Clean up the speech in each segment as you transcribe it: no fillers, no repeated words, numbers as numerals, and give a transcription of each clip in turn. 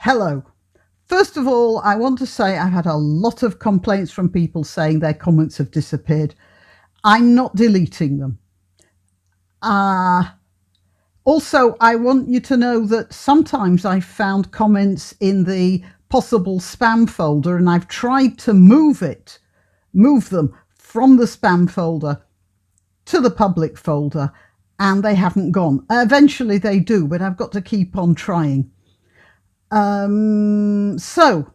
Hello. First of all, I want to say I've had a lot of complaints from people saying their comments have disappeared. I'm not deleting them. Also, I want you to know that sometimes I've found comments in the possible spam folder and I've tried to move them from the spam folder to the public folder, and they haven't gone. Eventually they do, but I've got to keep on trying. So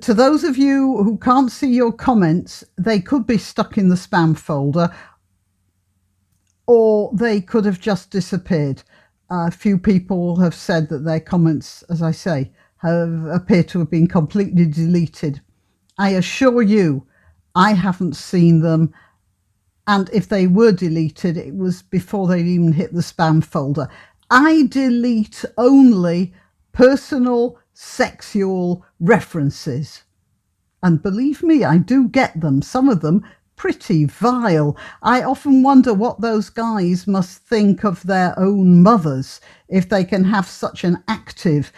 to those of you who can't see your comments, they could be stuck in the spam folder or they could have just disappeared. A few people have said that their comments, as I say, appear to have been completely deleted. I assure you, I haven't seen them. And if they were deleted, it was before they even hit the spam folder. I delete only personal sexual references. And believe me, I do get them, some of them pretty vile. I often wonder what those guys must think of their own mothers if they can have such an active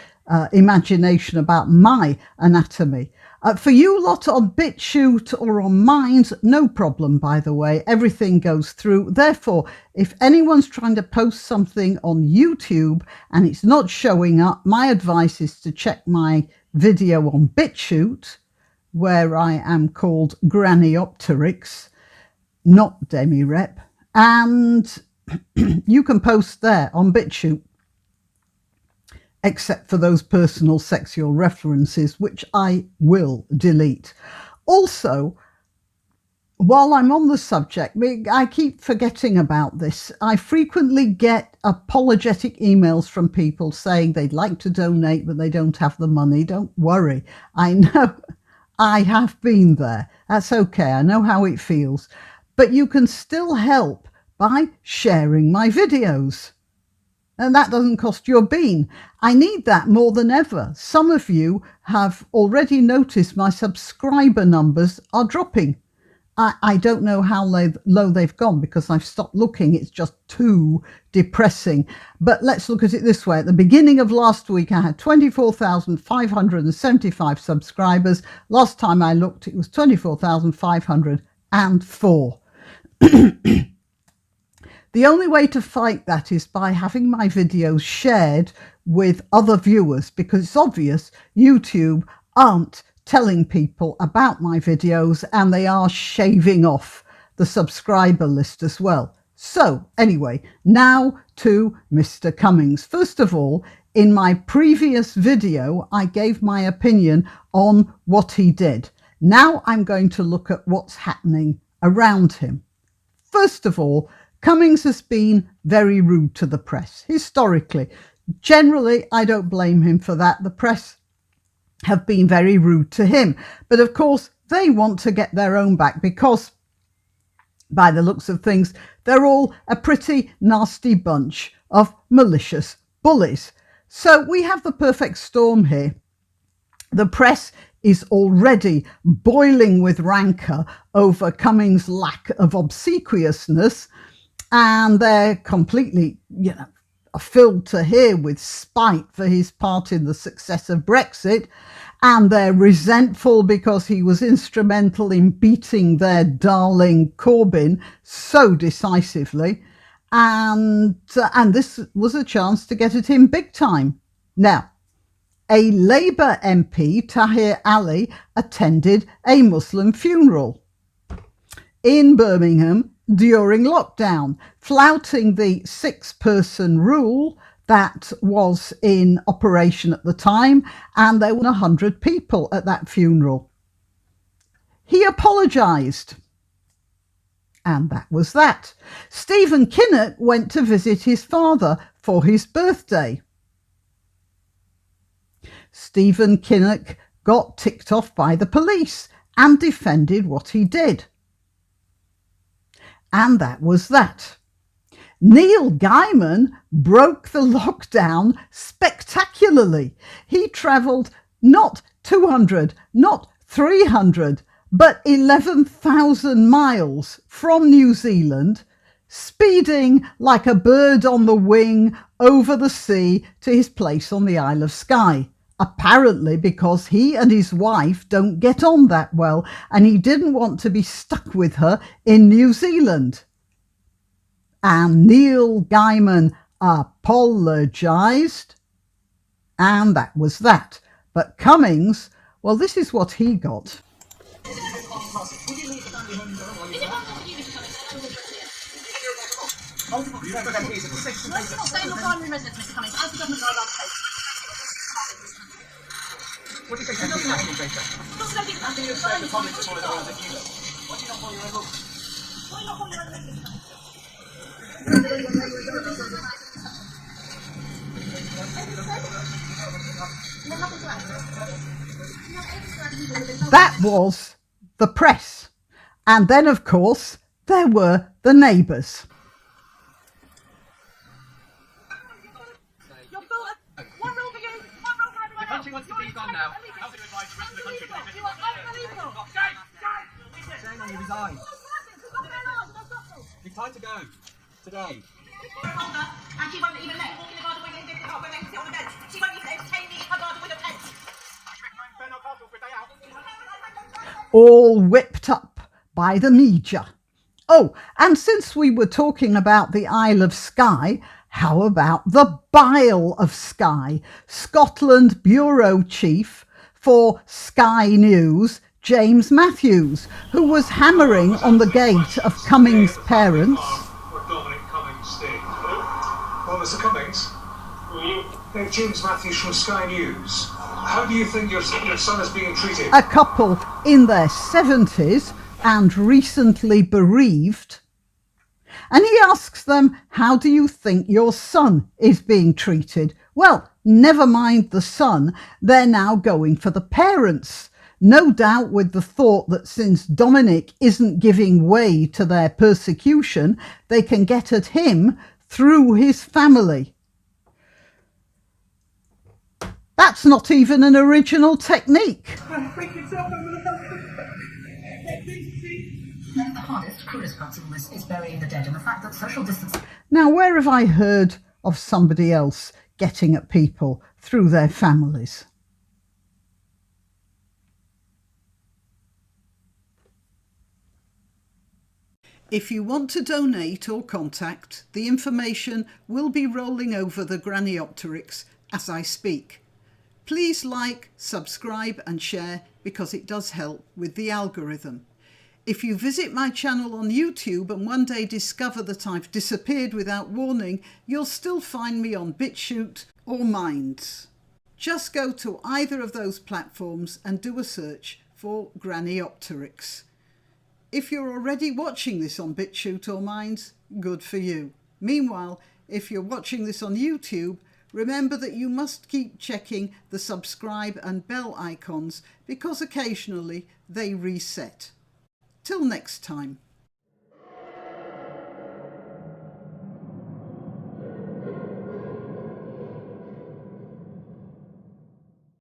imagination about my anatomy. For you lot on BitChute or on Minds, no problem, by the way. Everything goes through. Therefore, if anyone's trying to post something on YouTube and it's not showing up, my advice is to check my video on BitChute, where I am called Grannyopteryx, not Demirep. And you can post there on BitChute, except for those personal sexual references, which I will delete. Also, while I'm on the subject, I keep forgetting about this. I frequently get apologetic emails from people saying they'd like to donate, but they don't have the money. Don't worry. I know I have been there. That's okay. I know how it feels. But you can still help by sharing my videos. And that doesn't cost you a bean. I need that more than ever. Some of you have already noticed my subscriber numbers are dropping. I don't know how low they've gone because I've stopped looking. It's just too depressing. But let's look at it this way. At the beginning of last week, I had 24,575 subscribers. Last time I looked, it was 24,504. The only way to fight that is by having my videos shared with other viewers, because it's obvious YouTube aren't telling people about my videos and they are shaving off the subscriber list as well. So anyway, now to Mr. Cummings. First of all, in my previous video, I gave my opinion on what he did. Now I'm going to look at what's happening around him. First of all, Cummings has been very rude to the press, historically. Generally, I don't blame him for that. The press have been very rude to him. But of course, they want to get their own back because, by the looks of things, they're all a pretty nasty bunch of malicious bullies. So we have the perfect storm here. The press is already boiling with rancour over Cummings' lack of obsequiousness, and they're completely, filled to here with spite for his part in the success of Brexit, and they're resentful because he was instrumental in beating their darling Corbyn so decisively, and this was a chance to get at him big time. Now, a Labour MP, Tahir Ali, attended a Muslim funeral in Birmingham during lockdown, flouting the 6-person rule that was in operation at the time, and there were 100 people at that funeral. He apologised, and that was that. Stephen Kinnock went to visit his father for his birthday. Stephen Kinnock got ticked off by the police and defended what he did. And that was that. Neil Gaiman broke the lockdown spectacularly. He travelled not 200, not 300, but 11,000 miles from New Zealand, speeding like a bird on the wing over the sea to his place on the Isle of Skye. Apparently because he and his wife don't get on that well and he didn't want to be stuck with her in New Zealand. And Neil Gaiman apologised, and that was that. But Cummings, well, this is what he got. What do you think? That was the press. And then, of course, there were the neighbours. The country wants to be gone now. How do you advise the rest of the country? You are unbelievable. Shane, on you resign. You've time to go. Today. And she won't even let walking the garden with her when they sit on the bench. She won't even entertain me in her garden with a pet. All whipped up by the media. Oh, and since we were talking about the Isle of Skye, how about the Bile of Skye? Scotland Bureau Chief for Sky News, James Matthews, who was hammering on the gate of Cummings' parents. Dominic Cummings staying. Well, Mr. Cummings, James Matthews from Sky News. How do you think your son is being treated? A couple in their 70s and recently bereaved. And he asks them, how do you think your son is being treated? Well, never mind the son, they're now going for the parents. No doubt with the thought that since Dominic isn't giving way to their persecution, they can get at him through his family. That's not even an original technique. The hardest, cruelest part of this is burying the dead, and the fact that social distance... Now, where have I heard of somebody else getting at people through their families? If you want to donate or contact, the information will be rolling over the Graniopteryx as I speak. Please like, subscribe and share because it does help with the algorithm. If you visit my channel on YouTube and one day discover that I've disappeared without warning, you'll still find me on BitChute or Minds. Just go to either of those platforms and do a search for Graniopteryx. If you're already watching this on BitChute or Minds, good for you. Meanwhile, if you're watching this on YouTube, remember that you must keep checking the subscribe and bell icons because occasionally they reset. Till next time.